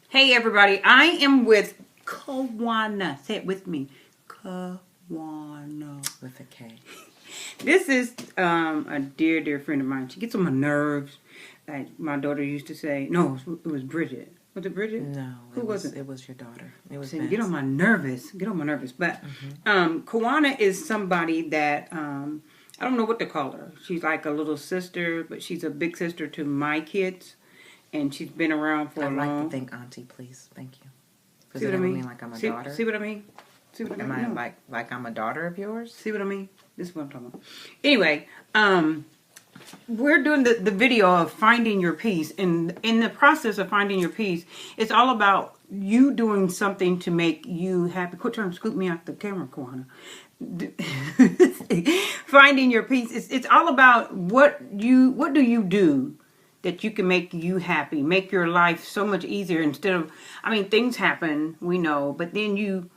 Hey everybody, I am with Kawana. Say it with me. Kawana. With a K. This is a dear friend of mine. She gets on my nerves. Like my daughter used to say. No, it was Bridget. Was it Bridget? No. Who was it? It was your daughter. It was Say, Vince. get on my nervous. But Kawana is somebody that I don't know what to call her. She's like a little sister, but she's a big sister to my kids. And she's been around for a long. I'd like to think auntie, please. Thank you. See what I mean? Like I'm a daughter. See what I mean? See what I mean? Am I like I'm a daughter of yours? See what I mean? This is what I'm talking about. Anyway, we're doing the video of finding your peace. And in the process of finding your peace, it's all about you doing something to make you happy. Quit trying to scoop me out the camera, Kawana. Finding your peace. It's all about what do you do that you can make you happy, make your life so much easier instead of, things happen, we know, but then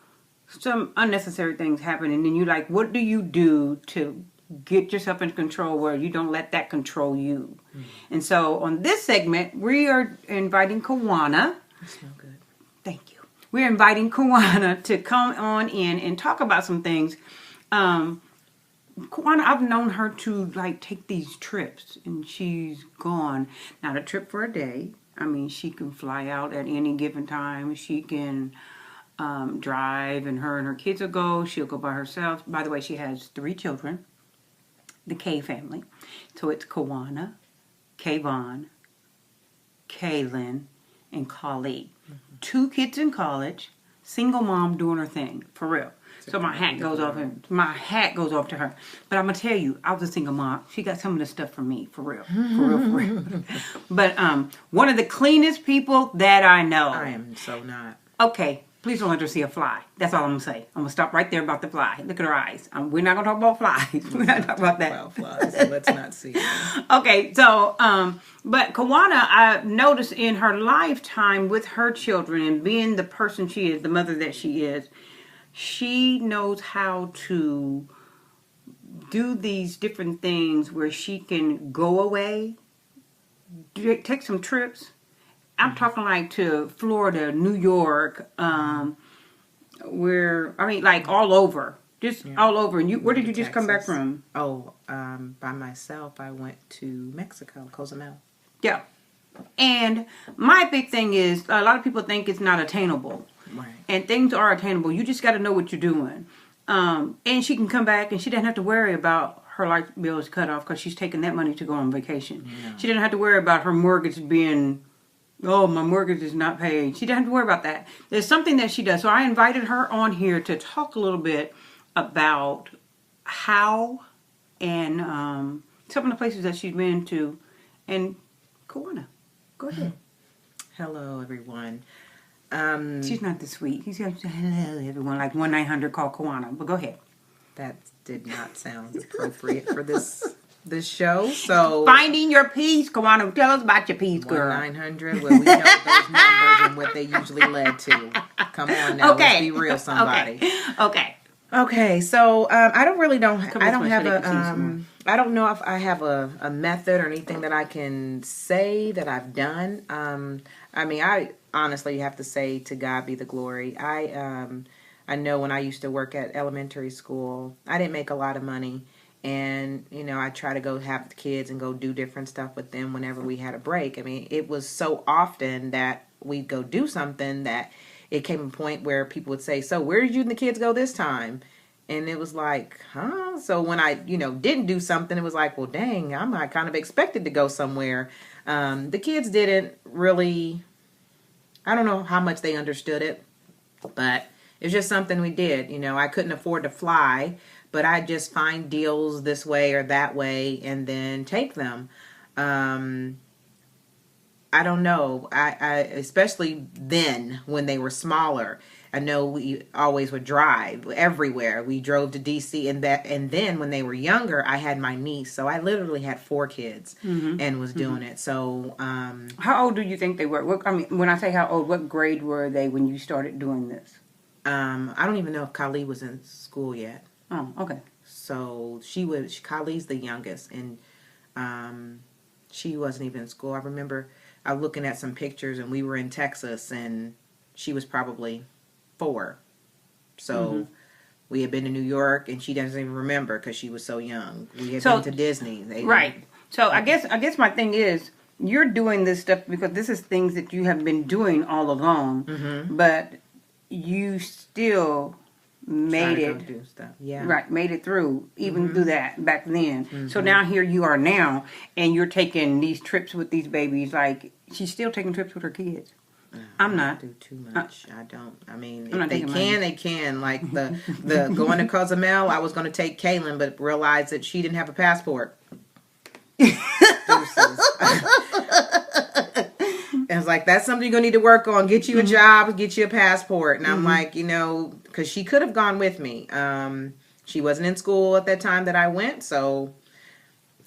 some unnecessary things happen, and then you like, what do you do to get yourself in control where you don't let that control you? And so on this segment, we are inviting Kawana. You smell good. Thank you. We're inviting Kawana to come on in and talk about some things. Kawana, I've known her to take these trips, and she's gone. Not a trip for a day. She can fly out at any given time. She can drive, and her kids will go. She'll go by herself. By the way, she has 3 children, the K family. So it's Kawana, Kayvon, Kaylin, and Kali. 2 kids in college, single mom doing her thing, for real. So my hat goes off to her. But I'm gonna tell you, I was a single mom. She got some of the stuff from me, for real. But one of the cleanest people that I know. I am so not. Okay, please don't let her see a fly. That's all I'm gonna say. I'm gonna stop right there about the fly. Look at her eyes. We're not gonna talk about flies. We're not talking about that. About flies. So let's not see them. Okay, so but Kawana, I've noticed in her lifetime with her children and being the person she is, the mother that she is, she knows how to do these different things where she can go away, take some trips. I'm talking like to Florida, New York, where, all over. Just all over. And where did you just come back from? Oh, by myself, I went to Mexico, Cozumel. Yeah. And my big thing is, a lot of people think it's not attainable. Right. And things are attainable. You just got to know what you're doing. And she can come back and she doesn't have to worry about her light bills cut off because she's taking that money to go on vacation. Yeah. She doesn't have to worry about her mortgage being, oh, my mortgage is not paid. She doesn't have to worry about that. There's something that she does. So I invited her on here to talk a little bit about how and some of the places that she's been to. And Kawana, go ahead. Hello, everyone. She's not this sweet. She's going to say hello, everyone, like 1-900-call Kawana. But go ahead. That did not sound appropriate for this show. So finding your peace, Kawana. Tell us about your peace, girl. 1-900. Well, we know those numbers and what they usually led to. Come on now, let's be real, somebody. Okay. So I don't know if I have a method or anything that I can say that I've done. I honestly have to say, to God be the glory. I know when I used to work at elementary school, I didn't make a lot of money. And, I try to go have the kids and go do different stuff with them whenever we had a break. It was so often that we'd go do something that it came a point where people would say, so where did you and the kids go this time? And it was like, huh? So when I, didn't do something, it was like, well, dang, I'm not kind of expected to go somewhere. The kids didn't really, I don't know how much they understood it, but it was just something we did. I couldn't afford to fly, but I just find deals this way or that way and then take them. I don't know. I especially then when they were smaller. I know we always would drive everywhere. We drove to DC and then when they were younger, I had my niece. So I literally had 4 kids and was doing it. So how old do you think they were? When I say how old, what grade were they when you started doing this? I don't even know if Kali was in school yet. Oh, okay. So Kali's the youngest, and she wasn't even in school. I remember I'm looking at some pictures, and we were in Texas, and she was probably 4. So we had been to New York, and she doesn't even remember because she was so young. We had been to Disney. Right. So I guess my thing is, you're doing this stuff because this is things that you have been doing all along, but you still made it. Do stuff. Yeah. Right, made it through, even through that back then. So now here you are now, and you're taking these trips with these babies. Like, she's still taking trips with her kids. I'm not. Do too much. I don't. I mean, I'm if they can, they can. Like the going to Cozumel, I was going to take Kaylin, but realized that she didn't have a passport. And it's like, that's something you're going to need to work on. Get you a job, get you a passport. And I'm like, because she could have gone with me. She wasn't in school at that time that I went, so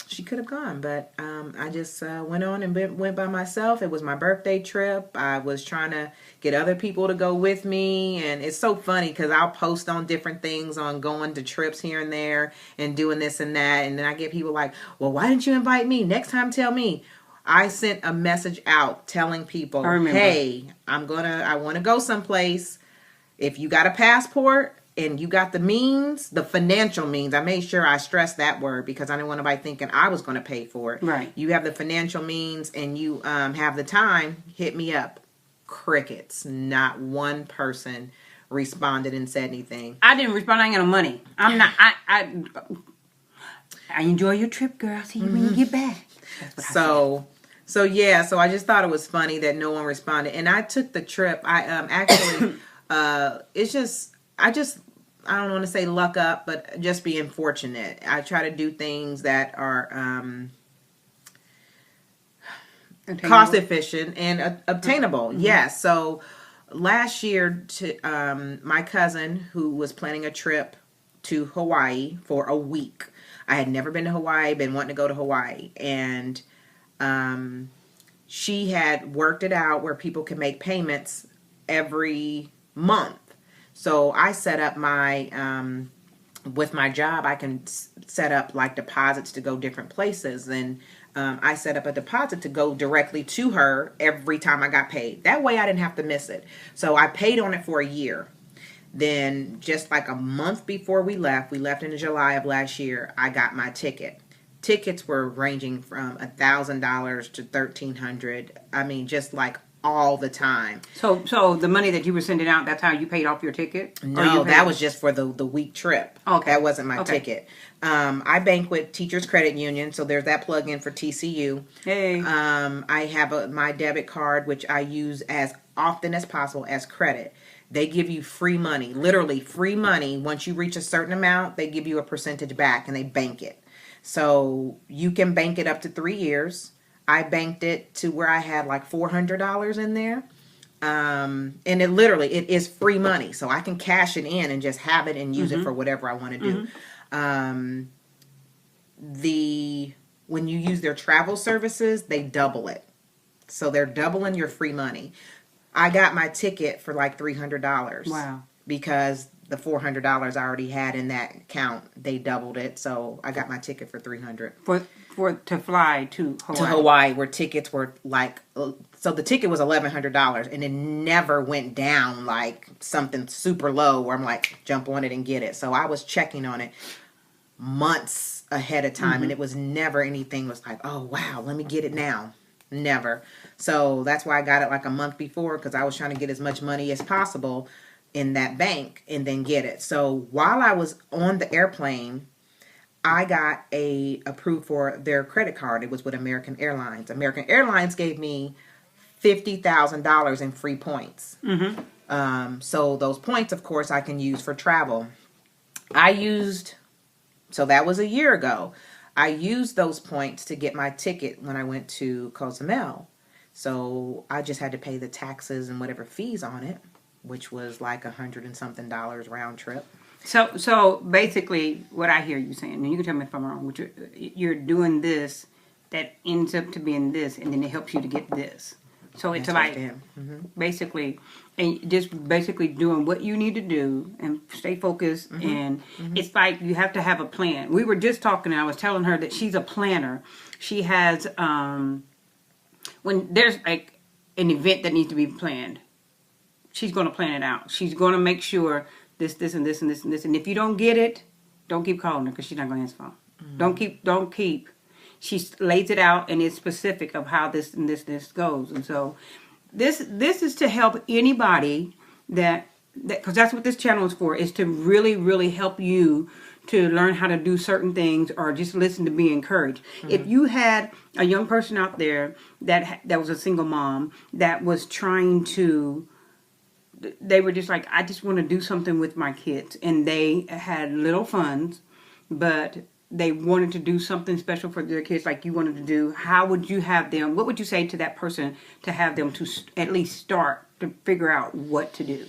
she could have gone. But I just went on and went by myself. It was my birthday trip. I was trying to get other people to go with me. And it's so funny because I'll post on different things on going to trips here and there and doing this and that. And then I get people like, well, why didn't you invite me? Next time, tell me. I sent a message out telling people, hey, I want to go someplace. If you got a passport and you got the means, the financial means, I made sure I stressed that word because I didn't want anybody thinking I was going to pay for it. Right. You have the financial means and you have the time, hit me up. Crickets. Not one person responded and said anything. I didn't respond. I ain't got no money. I'm not. I enjoy your trip, girl. See you when you get back. So I just thought it was funny that no one responded. And I took the trip. I actually, it's just, I don't want to say luck up, but just being fortunate. I try to do things that are cost efficient and obtainable. Yes. So last year, my cousin who was planning a trip to Hawaii for a week. I had never been to Hawaii, been wanting to go to Hawaii, and she had worked it out where people can make payments every month. So I set up my, with my job, I can set up like deposits to go different places. And I set up a deposit to go directly to her every time I got paid. That way I didn't have to miss it. So I paid on it for a year. Then just like a month before we left in July of last year, I got my ticket. Tickets were ranging from $1,000 to $1,300. I mean, just like all the time. So the money that you were sending out, that's how you paid off your ticket? No, that was just for the week trip. Okay. That wasn't my ticket. I bank with Teachers Credit Union, so there's that plug-in for TCU. Hey. I have my debit card, which I use as often as possible as credit. They give you free money, literally free money. Once you reach a certain amount, they give you a percentage back and they bank it. So you can bank it up to 3 years. I banked it to where I had like $400 in there. And it is free money. So I can cash it in and just have it and use it for whatever I want to do. When you use their travel services, they double it. So they're doubling your free money. I got my ticket for like $300. Wow. Because the $400 I already had in that account, they doubled it. So I got my ticket for $300. To fly to Hawaii. To Hawaii, where tickets were like, so the ticket was $1,100 and it never went down like something super low where I'm like, jump on it and get it. So I was checking on it months ahead of time and it was never anything was like, oh wow, let me get it now. Never. So that's why I got it like a month before, because I was trying to get as much money as possible in that bank and then get it. So while I was on the airplane, I got approved for their credit card. It was with American Airlines. American Airlines gave me $50,000 in free points. So those points, of course, I can use for travel. So that was a year ago. I used those points to get my ticket when I went to Cozumel. So I just had to pay the taxes and whatever fees on it, which was like $100 and something round trip. So basically, what I hear you saying, and you can tell me if I'm wrong, which you're doing this that ends up to being this, and then it helps you to get this. So it's like basically, and just basically doing what you need to do and stay focused. And it's like you have to have a plan. We were just talking, and I was telling her that she's a planner. She has when there's like an event that needs to be planned, she's going to plan it out. She's going to make sure this, and this, and this, and this. And if you don't get it, don't keep calling her because she's not going to answer the phone. Don't keep. She lays it out and is specific of how this and this goes. And so this is to help anybody that because that's what this channel is for, is to really, really help you to learn how to do certain things or just listen to be encouraged. If you had a young person out there that was a single mom that was trying to, they were just like, I just want to do something with my kids, and they had little funds, but they wanted to do something special for their kids like you wanted to do, how would you have them, what would you say to that person to have them to at least start to figure out what to do?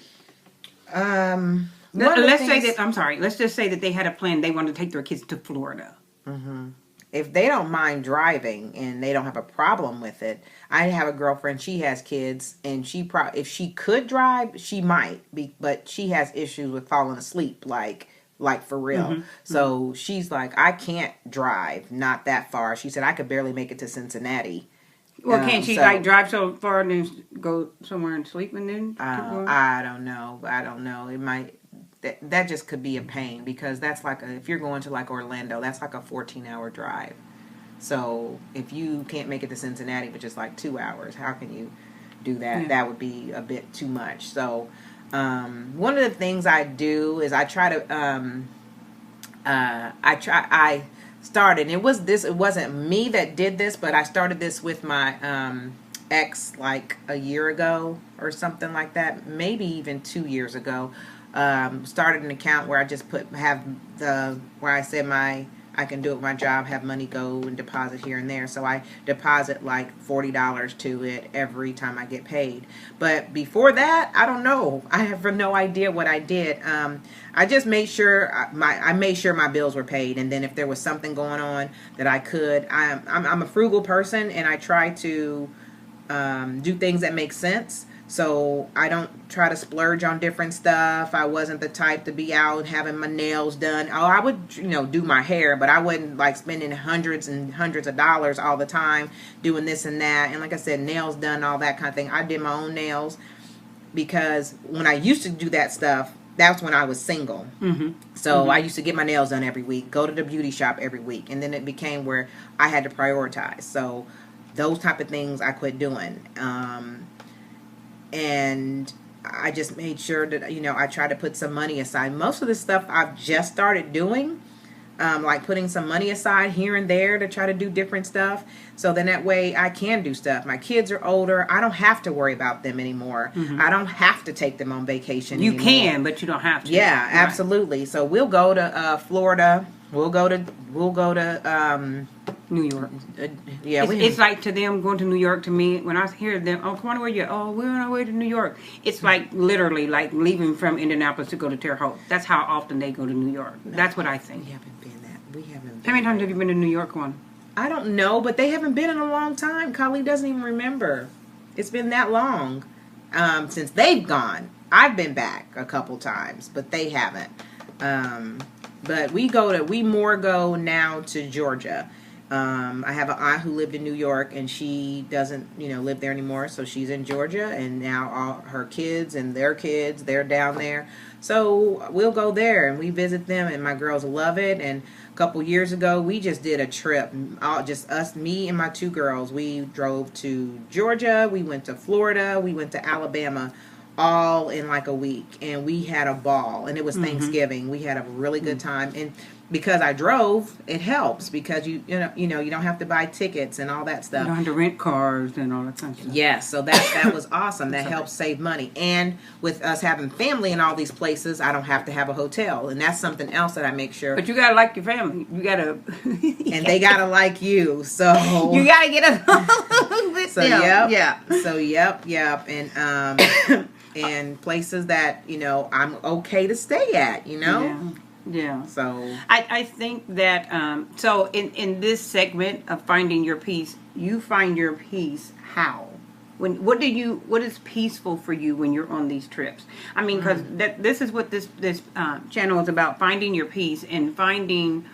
Let's just say that they had a plan. They wanted to take their kids to Florida. If they don't mind driving and they don't have a problem with it, I have a girlfriend. She has kids, and if she could drive, she might be, but she has issues with falling asleep, like for real. So she's like, I can't drive, not that far. She said I could barely make it to Cincinnati. Well, can't she drive so far and then go somewhere and sleep and then? I don't know. It might. That just could be a pain, because that's like if you're going to like Orlando, that's like a 14-hour drive. So if you can't make it to Cincinnati, which is like 2 hours, how can you do that? Yeah. That would be a bit too much. So one of the things I do is I try to I started. It wasn't me that did this, but I started this with my ex like a year ago or something like that, maybe even 2 years ago. Started an account where I just where I said I can do it with my job, have money go and deposit here and there. So I deposit like $40 to it every time I get paid. But before that, I don't know. I have no idea what I did. I just made sure I made sure my bills were paid, and then if there was something going on that I could, I'm a frugal person, and I try to do things that make sense. So I don't try to splurge on different stuff. I wasn't the type to be out having my nails done. Oh, I would, do my hair, but I wouldn't like spending hundreds and hundreds of dollars all the time doing this and that. And like I said, nails done, all that kind of thing. I did my own nails because when I used to do that stuff, that's when I was single. So I used to get my nails done every week, go to the beauty shop every week. And then it became where I had to prioritize. So those type of things I quit doing. And I just made sure that, I try to put some money aside. Most of the stuff I've just started doing, like putting some money aside here and there to try to do different stuff. So then that way I can do stuff. My kids are older. I don't have to worry about them anymore. I don't have to take them on vacation anymore. You can, but you don't have to. Yeah, right. Absolutely. So we'll go to Florida. We'll go to New York. Yeah, it's like to them going to New York. To me, when I hear them, oh, come on, where you? Oh, we're on our way to New York. It's like literally like leaving from Indianapolis to go to Terre Haute. That's how often they go to New York. That's what I think. We haven't been that. We haven't. How many times have you been to New York? One? I don't know, but they haven't been in a long time. Kali doesn't even remember. It's been that long since they've gone. I've been back a couple times, but they haven't. But we more go now to Georgia. I have an aunt who lived in New York, and she doesn't, live there anymore. So she's in Georgia, and now all her kids and their kids, they're down there. So we'll go there and we visit them, and my girls love it. And a couple years ago, we just did a trip, just us, me and my two girls. We drove to Georgia, we went to Florida, we went to Alabama, all in like a week, and we had a ball. And it was Thanksgiving. We had a really good time, and because I drove, it helps because you don't have to buy tickets and all that stuff. You don't have to rent cars and all that kind of stuff. Yes, so that was awesome. That helps save money. And with us having family in all these places, I don't have to have a hotel, and that's something else that I make sure. But you gotta like your family. You gotta, and they gotta like you. So you gotta get along with them. Yeah. So yep, and places that I'm okay to stay at. Yeah. So I think that so in this segment of finding your peace, you find your peace how? What is peaceful for you when you're on these trips? I mean, because this is what this channel is about: finding your peace and finding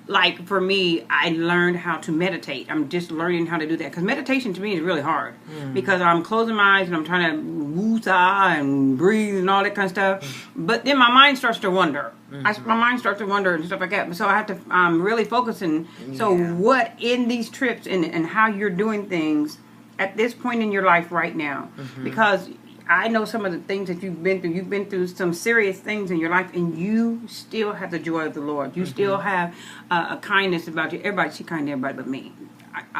like for me, I learned how to meditate. I'm just learning how to do that because meditation to me is really hard because I'm closing my eyes and I'm trying to woo-saw and breathe and all that kind of stuff. But then my mind starts to wander. My mind starts to wander and stuff like that. So I have to really focus. And so what in these trips and how you're doing things at this point in your life right now, because I know some of the things that you've been through. You've been through some serious things in your life, and you still have the joy of the Lord. You still have a kindness about you. Everybody, she kind to everybody but me.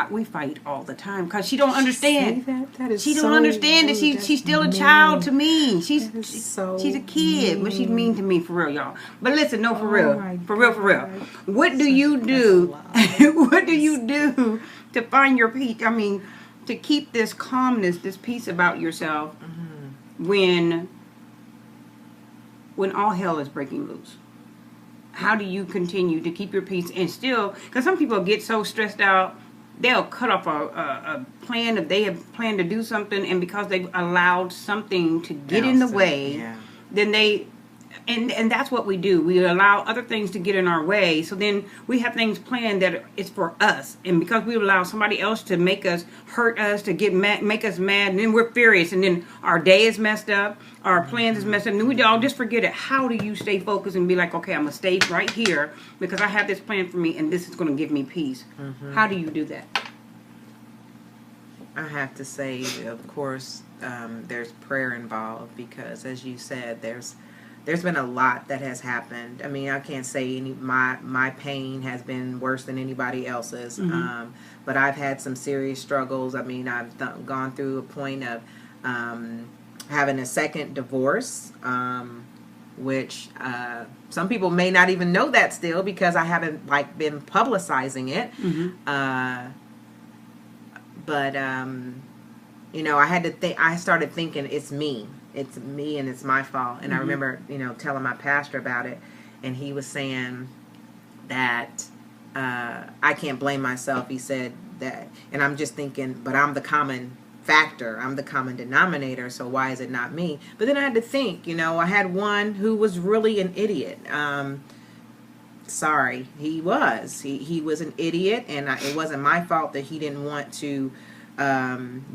We fight all the time because she don't understand. That is she don't so understand that rude. she's still a That's child mean. to me. She's so a kid, but she's mean to me for real, y'all. But listen, no, for real, my for real, for real. God. What do you do? What do you do to find your peace? I mean, to keep this calmness, this peace about yourself when all hell is breaking loose? How do you continue to keep your peace and still, because some people get so stressed out, they'll cut off a plan if they have planned to do something, and because they've allowed something to get in the way, then they, and that's what we do. We allow other things to get in our way. So then we have things planned that it's for us, and because we allow somebody else to make us hurt us, to get mad, make us mad, and then we're furious, and then our day is messed up, our plans is messed up, and then we all just forget it. How do you stay focused and be like, okay, I'm gonna stay right here because I have this plan for me, and this is gonna give me peace? How do you do that? I have to say, of course, there's prayer involved because, as you said, there's been a lot that has happened. I mean, I can't say my pain has been worse than anybody else's, but I've had some serious struggles. I mean, I've gone through a point of having a second divorce, which some people may not even know that still because I haven't been publicizing it. But I had to think. I started thinking it's me and it's my fault. And I remember, telling my pastor about it, and he was saying that I can't blame myself. He said that, and I'm just thinking, but I'm the common factor. I'm the common denominator. So why is it not me? But then I had to think. I had one who was really an idiot. Sorry, he was. He was an idiot, and it wasn't my fault that he didn't want to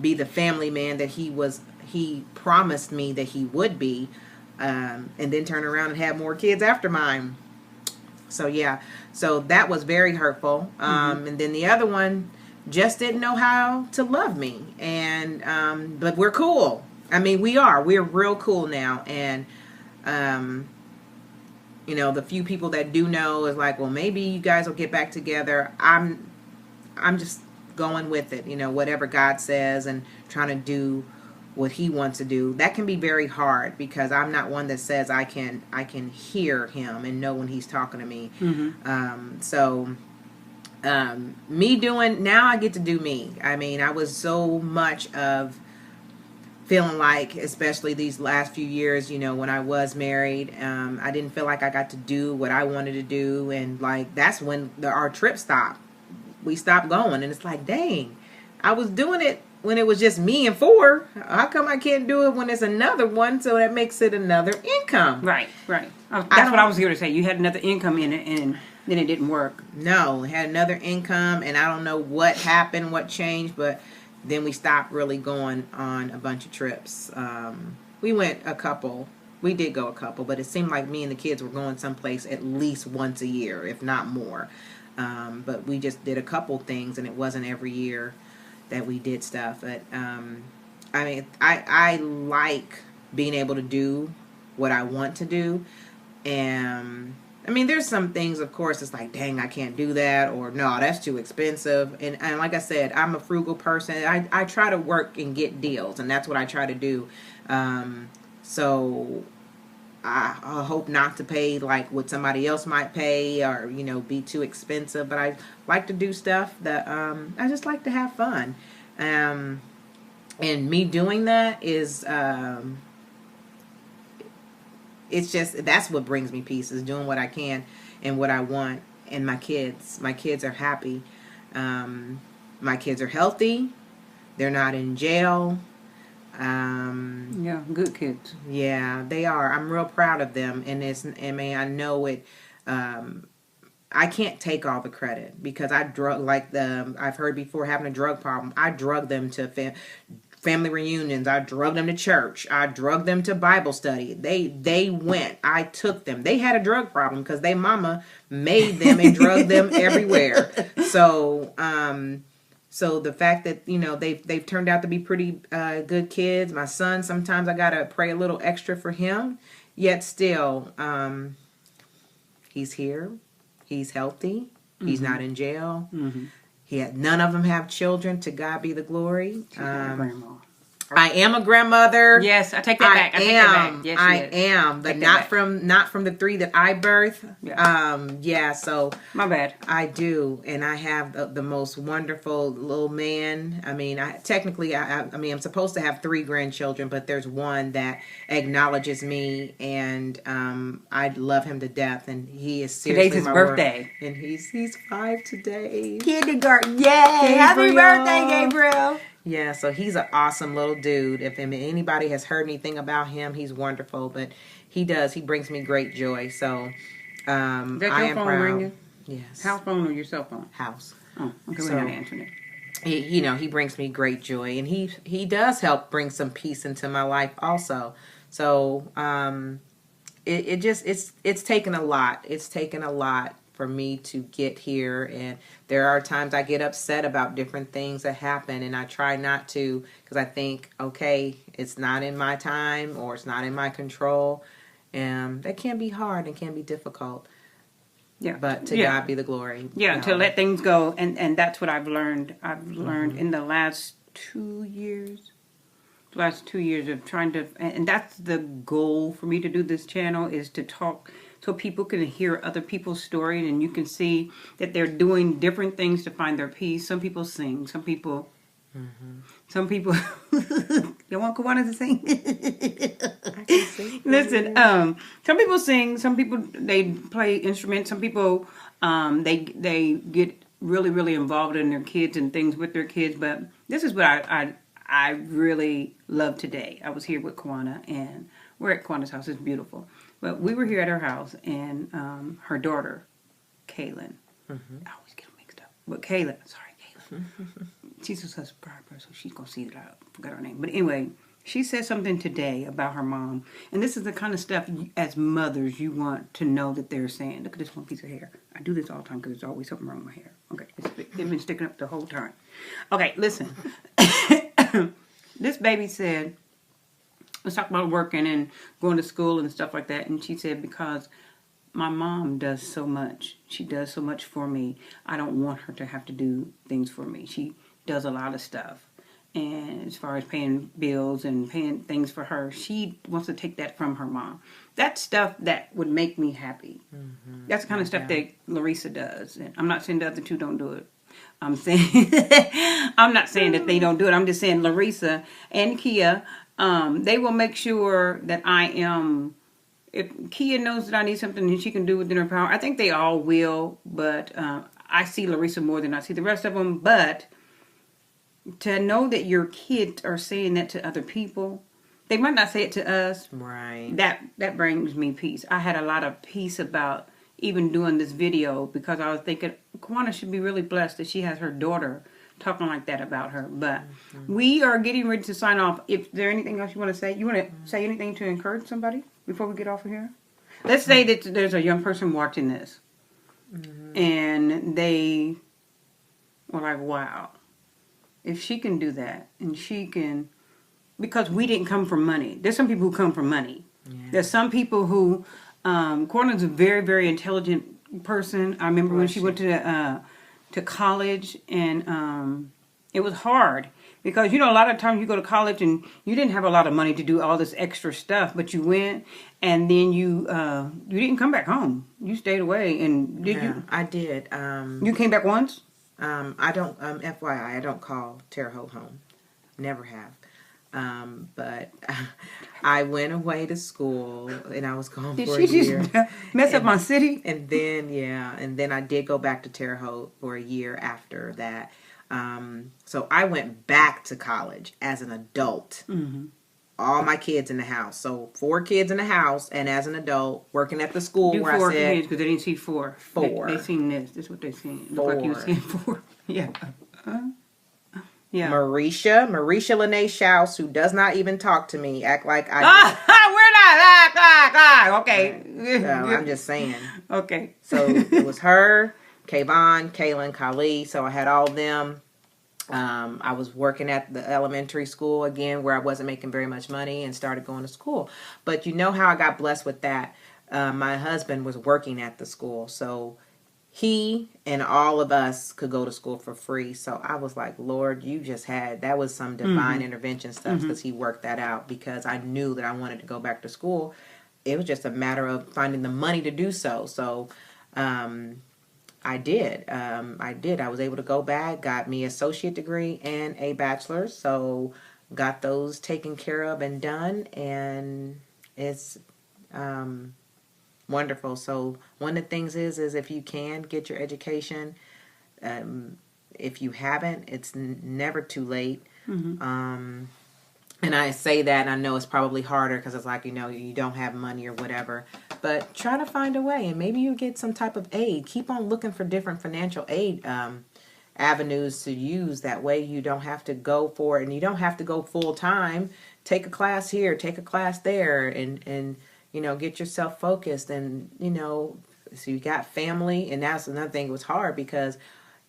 be the family man that he promised me that he would be, and then turn around and have more kids after mine. So yeah, so that was very hurtful. And then the other one just didn't know how to love me, and but we're cool. I mean, we're real cool now, and the few people that do know is like, well, maybe you guys will get back together. I'm just going with it, whatever God says, and trying to do what he wants to do. That can be very hard because I'm not one that says I can hear him and know when he's talking to me. Me doing, now I get to do me. I mean, I was so much of feeling like, especially these last few years, when I was married, I didn't feel like I got to do what I wanted to do. And that's when our trip stopped. We stopped going, and it's like, dang, I was doing it when it was just me and 4. How come I can't do it when there's another one? So that makes it another income. Right. That's what I was here to say. You had another income in it, and then it didn't work. No, it had another income, and I don't know what happened, what changed, but then we stopped really going on a bunch of trips. We went a couple. We did go a couple, but it seemed like me and the kids were going someplace at least once a year, if not more. But we just did a couple things, and it wasn't every year that we did stuff. But I mean, I like being able to do what I want to do. And I mean, there's some things, of course, it's like, dang, I can't do that, or no, that's too expensive. And like I said, I'm a frugal person. I try to work and get deals, and that's what I try to do. So I hope not to pay like what somebody else might pay, or be too expensive. But I like to do stuff that I just like to have fun. And me doing that is it's just, that's what brings me peace, is doing what I can and what I want. And my kids are happy. My kids are healthy. They're not in jail. Yeah, good kids. Yeah, they are. I'm real proud of them. And I know it, I can't take all the credit because I've heard before, having a drug problem. I drug them to family reunions. I drug them to church. I drug them to Bible study. They went. I took them. They had a drug problem because they mama made them and drugged them everywhere. So so the fact that, you know, they've turned out to be pretty good kids. My son, sometimes I gotta pray a little extra for him. Yet still, he's here. He's healthy. He's not in jail. None of them have children. To God be the glory. Grandma. I am a grandmother. Yes, I take that back. I take that back. Yes, I am, but not from the 3 that I birthed. Yeah. So my bad. I do, and I have the most wonderful little man. I mean, I'm supposed to have 3 grandchildren, but there's one that acknowledges me, and I love him to death. And he is seriously today's his my birthday, and he's 5 today. Kindergarten, yay! Happy birthday, Gabriel! Yeah, so he's an awesome little dude. If anybody has heard anything about him, he's wonderful. But he brings me great joy. So is that your I am phone proud. ringing? Yes. House phone or your cell phone? House. Oh, okay, So, we're not answering it. He brings me great joy, and he does help bring some peace into my life also. So it's taken a lot. It's taken a lot for me to get here, and there are times I get upset about different things that happen, and I try not to, because I think, okay, it's not in my time or it's not in my control, and that can be hard and can be difficult. Yeah, but to God be the glory. Yeah, to let things go, and that's what I've learned. I've learned in the last 2 years. Last 2 years of trying to, and that's the goal for me to do this channel, is to talk so people can hear other people's story, and you can see that they're doing different things to find their peace. Some people sing, some people you want Kawana to sing? I can sing. Listen, some people sing, some people they play instruments, some people they get really, really involved in their kids and things with their kids. But this is what I really love today. I was here with Kawana, and we're at Kawana's house. It's beautiful. But we were here at her house, and her daughter, Kaylin. I always get them mixed up. But Kaylin, sorry, Kaylin. She's a subscriber, so she's going to see that I forgot her name. But anyway, she said something today about her mom. And this is the kind of stuff, as mothers, you want to know that they're saying. Look at this one piece of hair. I do this all the time because there's always something wrong with my hair. Okay, it's been sticking up the whole time. Okay, listen. This baby said, let's talk about working and going to school and stuff like that. And she said, because my mom does so much. She does so much for me. I don't want her to have to do things for me. She does a lot of stuff. And as far as paying bills and paying things for her, she wants to take that from her mom. That's stuff that would make me happy. That's the kind of stuff that Larissa does. And I'm not saying the other two don't do it. I'm saying, I'm not saying that they don't do it. I'm just saying Larissa and Kia, they will make sure that I am, if Kia knows that I need something and she can do within her power, I think they all will, but I see Larissa more than I see the rest of them. But to know that your kids are saying that to other people, they might not say it to us. Right. That brings me peace. I had a lot of peace about even doing this video because I was thinking, Kawana should be really blessed that she has her daughter talking like that about her. But we are getting ready to sign off. If there anything else you want to say? You want to say anything to encourage somebody before we get off of here? Let's say that there's a young person watching this. And they were like, wow. If she can do that, and she can, because we didn't come from money. There's some people who come from money. Yeah. There's some people who, Corna's a very, very intelligent person. I remember when she went to college, and it was hard. Because, you know, a lot of times you go to college and you didn't have a lot of money to do all this extra stuff, but you went, and then you didn't come back home. You stayed away, and did you? I did. You came back once? I don't, FYI, I don't call Terre Haute home. Never have. But I went away to school, and I was gone for a year. Did she just mess up my city? And then I did go back to Terre Haute for a year after that. So I went back to college as an adult all my kids in the house. So 4 kids in the house, and as an adult working at the school Do where 4 I said kids because they didn't see 4. 4. They seen this. This is what they seen. Look like you were 4. seeing 4. Yeah. Yeah. Marisha Lene Schaus, who does not even talk to me, act like I We're not. Okay. no, I'm just saying. Okay. So it was her, Kayvon, Kaylin, Kali. So I had all of them. I was working at the elementary school again where I wasn't making very much money and started going to school. But you know how I got blessed with that? My husband was working at the school. So he and all of us could go to school for free. So I was like, Lord, that was some divine intervention stuff because he worked that out because I knew that I wanted to go back to school. It was just a matter of finding the money to do so. So, I did. I was able to go back, got me an associate degree and a bachelor's. So got those taken care of and done. And it's, wonderful. So one of the things is if you can get your education, if you haven't, it's never too late. And I say that, and I know it's probably harder because it's like, you don't have money or whatever. But try to find a way, and maybe you get some type of aid. Keep on looking for different financial aid avenues to use. That way you don't have to go for it, and you don't have to go full time. Take a class here, take a class there, and get yourself focused. And, so you got family, and that's another thing. It was hard because,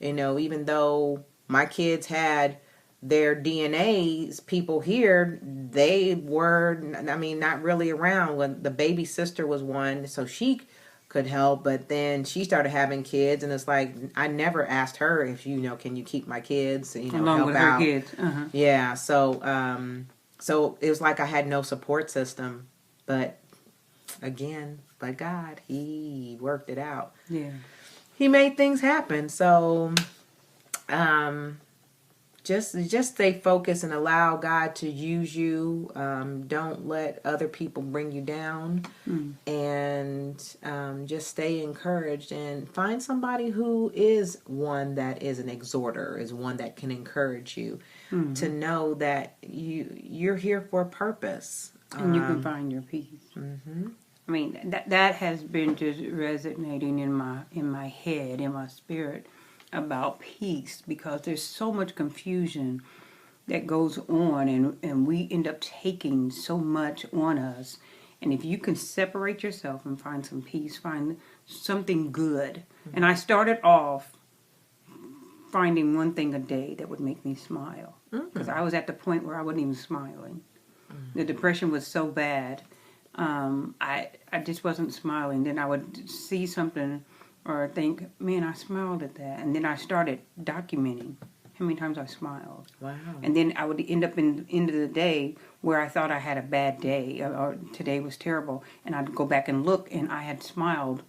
even though my kids had their DNAs, people here, they were, not really around. When the baby sister was one, so she could help, but then she started having kids, and it's like, I never asked her if, can you keep my kids, along help with out. her kids. Yeah, so it was like I had no support system, but again, but God, He worked it out. Yeah. He made things happen. So, just stay focused and allow God to use you. Don't let other people bring you down, and just stay encouraged and find somebody who is one that is an exhorter, is one that can encourage you to know that you're here for a purpose. And you can find your peace. I mean, that has been just resonating in my head, in my spirit, about peace, because there's so much confusion that goes on, and we end up taking so much on us. And if you can separate yourself and find some peace, find something good. And I started off finding one thing a day that would make me smile, because I was at the point where I wasn't even smiling. The depression was so bad. I just wasn't smiling. Then I would see something or think, man, I smiled at that. And then I started documenting how many times I smiled. Wow. And then I would end up in the end of the day where I thought I had a bad day or today was terrible. And I'd go back and look, and I had smiled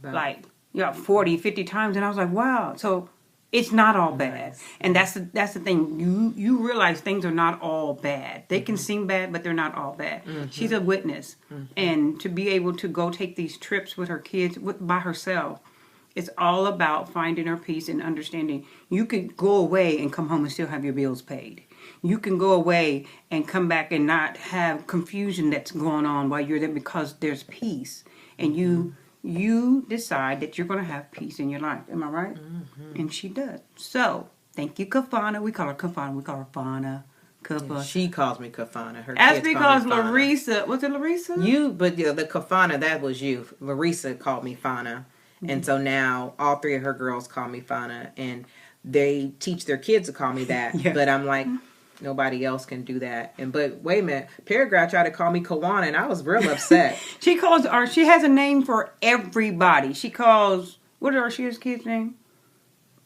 40, 50 times. And I was like, wow. So it's not all bad. And that's the thing. You realize things are not all bad. They can seem bad, but they're not all bad. She's a witness. And to be able to go take these trips with her kids by herself, it's all about finding her peace and understanding. You can go away and come home and still have your bills paid. You can go away and come back and not have confusion that's going on while you're there, because there's peace. And you decide that you're going to have peace in your life. Am I right? And she does. So, thank you, Kafana. We call her Kafana. We call her Fana. Yeah, she calls me Kafana. Her That's kids because call me Fana. Larissa, was it Larissa? But the Kafana, that was you. Larissa called me Fana. And so now all 3 of her girls call me Fana. And they teach their kids to call me that. Yeah. But I'm like, nobody else can do that. But wait a minute, Paragraph tried to call me Kawana, and I was real upset. She has a name for everybody. She calls, what are Arshia's kids' name?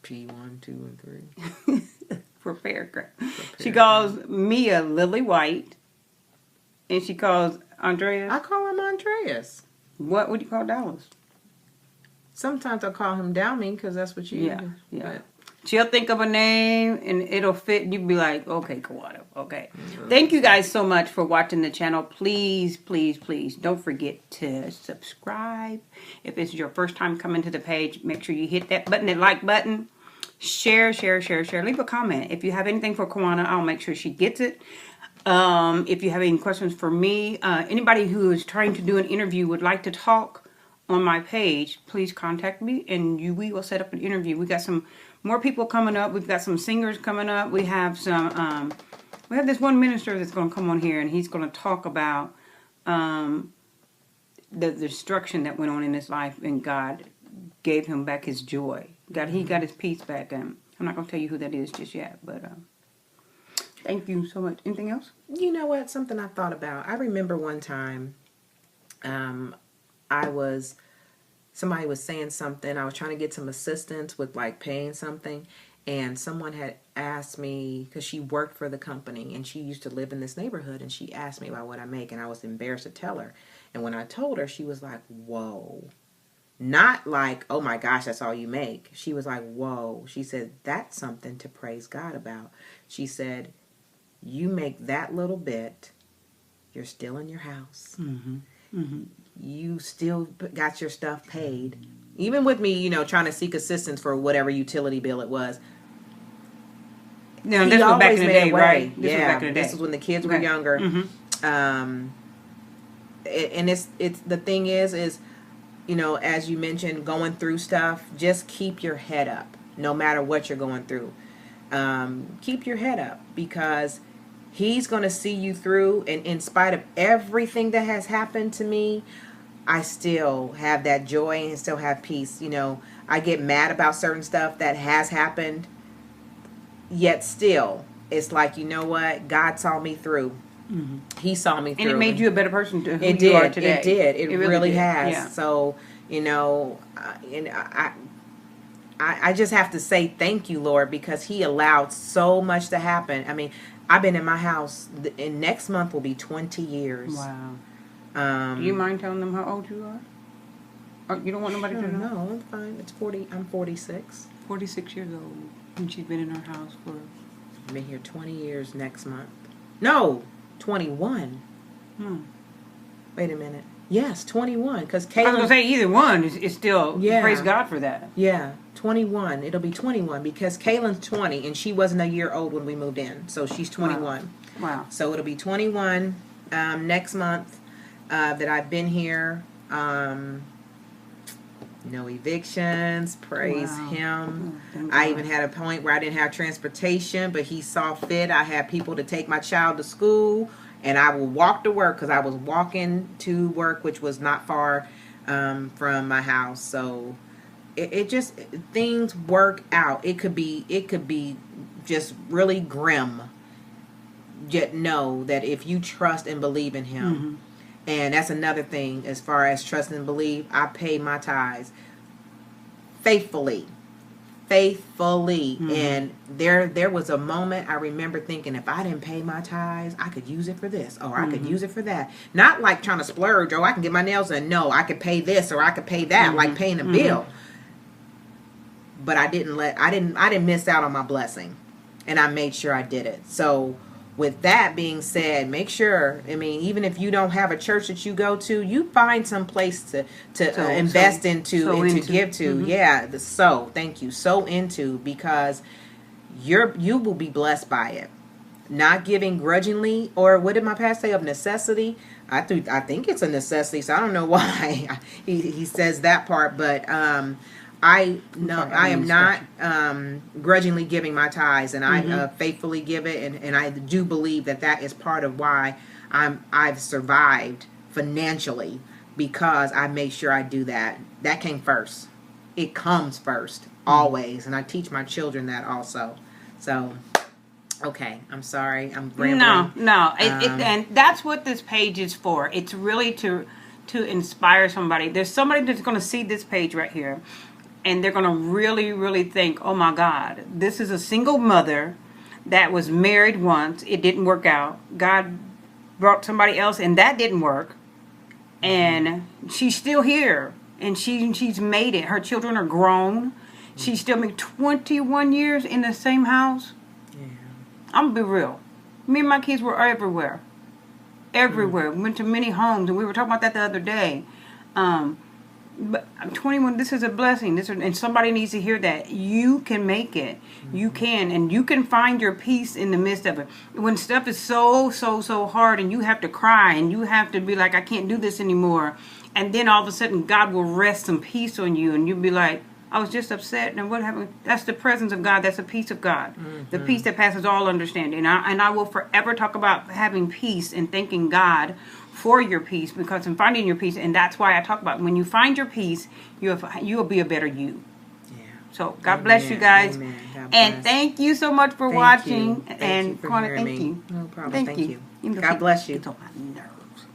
P1, 2, and 3. For Paragraph. She calls Mia Lily White. And she calls Andreas. I call him Andreas. What would you call Dallas? Sometimes I call him Downing because that's what you do. Yeah. But She'll think of a name and it'll fit. And you'll be like, okay, Kawada. Okay. Thank you guys so much for watching the channel. Please, please, please don't forget to subscribe. If it's your first time coming to the page, make sure you hit that button, that like button. Share. Leave a comment. If you have anything for Kawana, I'll make sure she gets it. If you have any questions for me, anybody who is trying to do an interview would like to talk on my page, please contact me and we will set up an interview. We got some more people coming up. We've got some singers coming up. We have we have this one minister that's going to come on here and he's going to talk about the destruction that went on in his life, and God gave him back his joy. He got his peace back. I'm not going to tell you who that is just yet, but thank you so much. Anything else? You know what? Something I thought about. I remember one time, somebody was saying something. I was trying to get some assistance with like paying something, and someone had asked me, because she worked for the company and she used to live in this neighborhood, and she asked me about what I make, and I was embarrassed to tell her. And when I told her, she was like, whoa. Not like, oh my gosh, that's all you make. She was like, whoa. She said, that's something to praise God about. She said, you make that little bit, you're still in your house. Mm-hmm. Mm-hmm. You still got your stuff paid. Even with me, trying to seek assistance for whatever utility bill it was. No, this was back in the day, right? This was back in the day. This was when the kids were younger. Mm-hmm. And it's the thing is, as you mentioned, going through stuff, just keep your head up, no matter what you're going through. Keep your head up, because He's going to see you through. And in spite of everything that has happened to me, I still have that joy and still have peace. I get mad about certain stuff that has happened, yet still, it's like, you know what? God saw me through. Mm-hmm. He saw me through. And it made you a better person to who you are today. It did. It really did. has. Yeah. So, and I just have to say thank you, Lord, because He allowed so much to happen. I mean, I've been in my house, and next month will be 20 years. Wow. Do you mind telling them how old you are? Or you don't want nobody to know? No, I'm fine. I'm 46. 46 years old. And she's been in her house for... I've been here 20 years next month. No, 21. Wait a minute. Yes, 21. Because Caitlin... I was going to say either one is still... Yeah. Praise God for that. Yeah, 21. It'll be 21 because Caitlin's 20 and she wasn't a year old when we moved in. So she's 21. Wow. So it'll be 21 next month that I've been here. No evictions. Praise Him. I even had a point where I didn't have transportation, but He saw fit. I had people to take my child to school, and I would walk to work because I was walking to work, which was not far from my house. So it just, things work out. It could be just really grim. Yet know that if you trust and believe in Him. Mm-hmm. And that's another thing as far as trust and believe. I pay my tithes faithfully. Mm-hmm. And there was a moment I remember thinking, if I didn't pay my tithes, I could use it for this or I could use it for that. Not like trying to splurge, I can get my nails done. No, I could pay this or I could pay that, like paying a bill. But I didn't miss out on my blessing, and I made sure I did it. So with that being said, make sure, even if you don't have a church that you go to, you find some place to invest into and to give to. Mm-hmm. Yeah, thank you. Sow into, because you will be blessed by it. Not giving grudgingly, or what did my pastor say, of necessity? I think it's a necessity, so I don't know why he says that part, but I am not grudgingly giving my tithes, and I faithfully give it, and I do believe that is part of why I've survived financially, because I made sure I do that. That came first. It comes first, always, and I teach my children that also. So, okay, I'm sorry, I'm rambling. No, and that's what this page is for. It's really to inspire somebody. There's somebody that's going to see this page right here, and they're going to really, really think, oh my God, this is a single mother that was married once. It didn't work out. God brought somebody else, and that didn't work. And she's still here, and she's made it. Her children are grown. She's still been 21 years in the same house. Yeah. I'm going to be real. Me and my kids were everywhere. Everywhere. We went to many homes, and we were talking about that the other day. But I'm 21. This is a blessing. And somebody needs to hear that you can make it. You can, and you can find your peace in the midst of it. When stuff is so hard, and you have to cry, and you have to be like, I can't do this anymore. And then all of a sudden, God will rest some peace on you, and you'll be like, I was just upset, and what happened? That's the presence of God. That's the peace of God, the peace that passes all understanding. And I will forever talk about having peace and thanking God for your peace, because in finding your peace, and that's why I talk about when you find your peace, you'll be a better you. Yeah. So God bless you guys, Amen. God and bless. thank you so much for Thank watching. you. Thank And you for Connor, hearing thank me. you. No problem. Thank Thank you. you. God bless you. It's on my nerves.